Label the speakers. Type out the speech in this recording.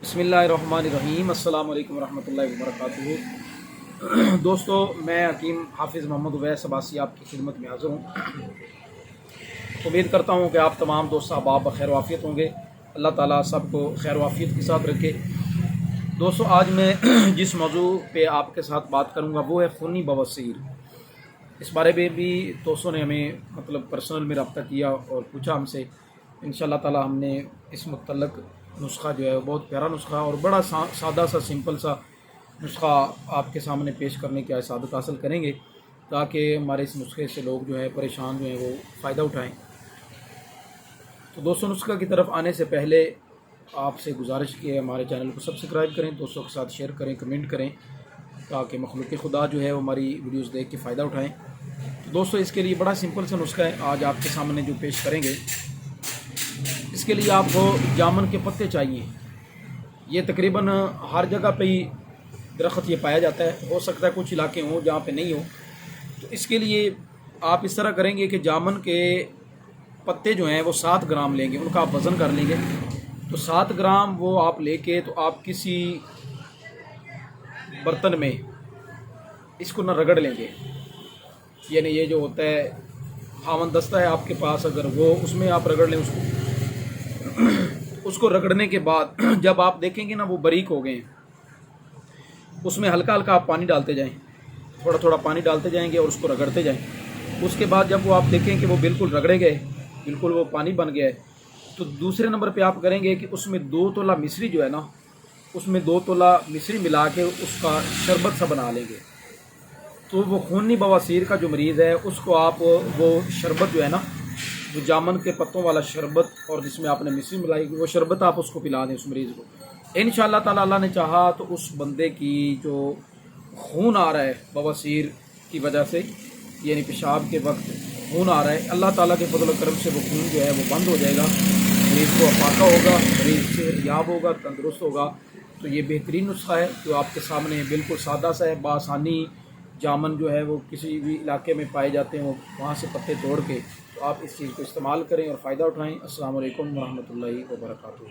Speaker 1: بسم اللہ الرحمن الرحیم۔ السلام علیکم ورحمۃ اللہ وبرکاتہ۔ دوستو، میں حکیم حافظ محمد اویس عباسی آپ کی خدمت میں حاضر ہوں۔ امید کرتا ہوں کہ آپ تمام دوست احباب بخیر و عافیت ہوں گے۔ اللہ تعالیٰ سب کو خیر و عافیت کے ساتھ رکھے۔ دوستو، آج میں جس موضوع پہ آپ کے ساتھ بات کروں گا وہ ہے خونی بواسیر۔ اس بارے میں بھی دوستوں نے ہمیں پرسنل میں رابطہ کیا اور پوچھا ہم سے۔ انشاءاللہ تعالیٰ ہم نے اس متعلق نسخہ جو ہے بہت پیارا نسخہ اور بڑا سادہ سا سمپل سا نسخہ آپ کے سامنے پیش کرنے کی سعادت حاصل کریں گے، تاکہ ہمارے اس نسخے سے لوگ جو ہے پریشان جو ہیں وہ فائدہ اٹھائیں۔ تو دوستوں، نسخہ کی طرف آنے سے پہلے آپ سے گزارش کی ہے ہمارے چینل کو سبسکرائب کریں، دوستوں کے ساتھ شیئر کریں، کمنٹ کریں، تاکہ مخلوق خدا جو ہے وہ ہماری ویڈیوز دیکھ کے فائدہ اٹھائیں۔ تو دوستوں، اس کے لیے بڑا سمپل سا نسخہ ہے آج آپ کے سامنے جو پیش کریں گے۔ اس کے لیے آپ کو جامن کے پتے چاہیے۔ یہ تقریباً ہر جگہ پہ ہی درخت یہ پایا جاتا ہے، ہو سکتا ہے کچھ علاقے ہوں جہاں پہ نہیں ہو۔ تو اس کے لیے آپ اس طرح کریں گے کہ جامن کے پتے جو ہیں وہ 7 گرام لیں گے، ان کا آپ وزن کر لیں گے۔ تو 7 گرام وہ آپ لے کے تو آپ کسی برتن میں اس کو نہ رگڑ لیں گے، یعنی یہ جو ہوتا ہے ہاون دستہ ہے آپ کے پاس، اگر وہ اس میں آپ رگڑ لیں اس کو رگڑنے کے بعد جب آپ دیکھیں گے نا وہ باریک ہو گئے ہیں، اس میں ہلکا ہلکا آپ پانی ڈالتے جائیں، تھوڑا تھوڑا پانی ڈالتے جائیں گے اور اس کو رگڑتے جائیں۔ اس کے بعد جب وہ آپ دیکھیں کہ وہ بالکل رگڑے گئے، بالکل وہ پانی بن گیا ہے، تو دوسرے نمبر پہ آپ کریں گے کہ اس میں 2 تولہ مصری جو ہے نا، اس میں 2 تولہ مصری ملا کے اس کا شربت سا بنا لیں گے۔ تو وہ خونی بواسیر کا جو مریض ہے اس کو آپ وہ شربت جو ہے نا، وہ جامن کے پتوں والا شربت اور جس میں آپ نے مصری ملائی وہ شربت آپ اس کو پلا دیں، اس مریض کو۔ انشاءاللہ تعالیٰ اللہ نے چاہا تو اس بندے کی جو خون آ رہا ہے بواسیر کی وجہ سے، یعنی پیشاب کے وقت خون آ رہا ہے، اللہ تعالیٰ کے فضل و کرم سے وہ خون جو ہے وہ بند ہو جائے گا، مریض کو افاقہ ہوگا، مریض صحت یاب ہوگا، تندرست ہوگا۔ تو یہ بہترین نسخہ ہے جو آپ کے سامنے بالکل سادہ سا ہے، بآسانی جامن جو ہے وہ کسی بھی علاقے میں پائے جاتے ہیں، وہاں سے پتے توڑ کے تو آپ اس چیز کو استعمال کریں اور فائدہ اٹھائیں۔ السلام علیکم ورحمۃ اللہ وبرکاتہ۔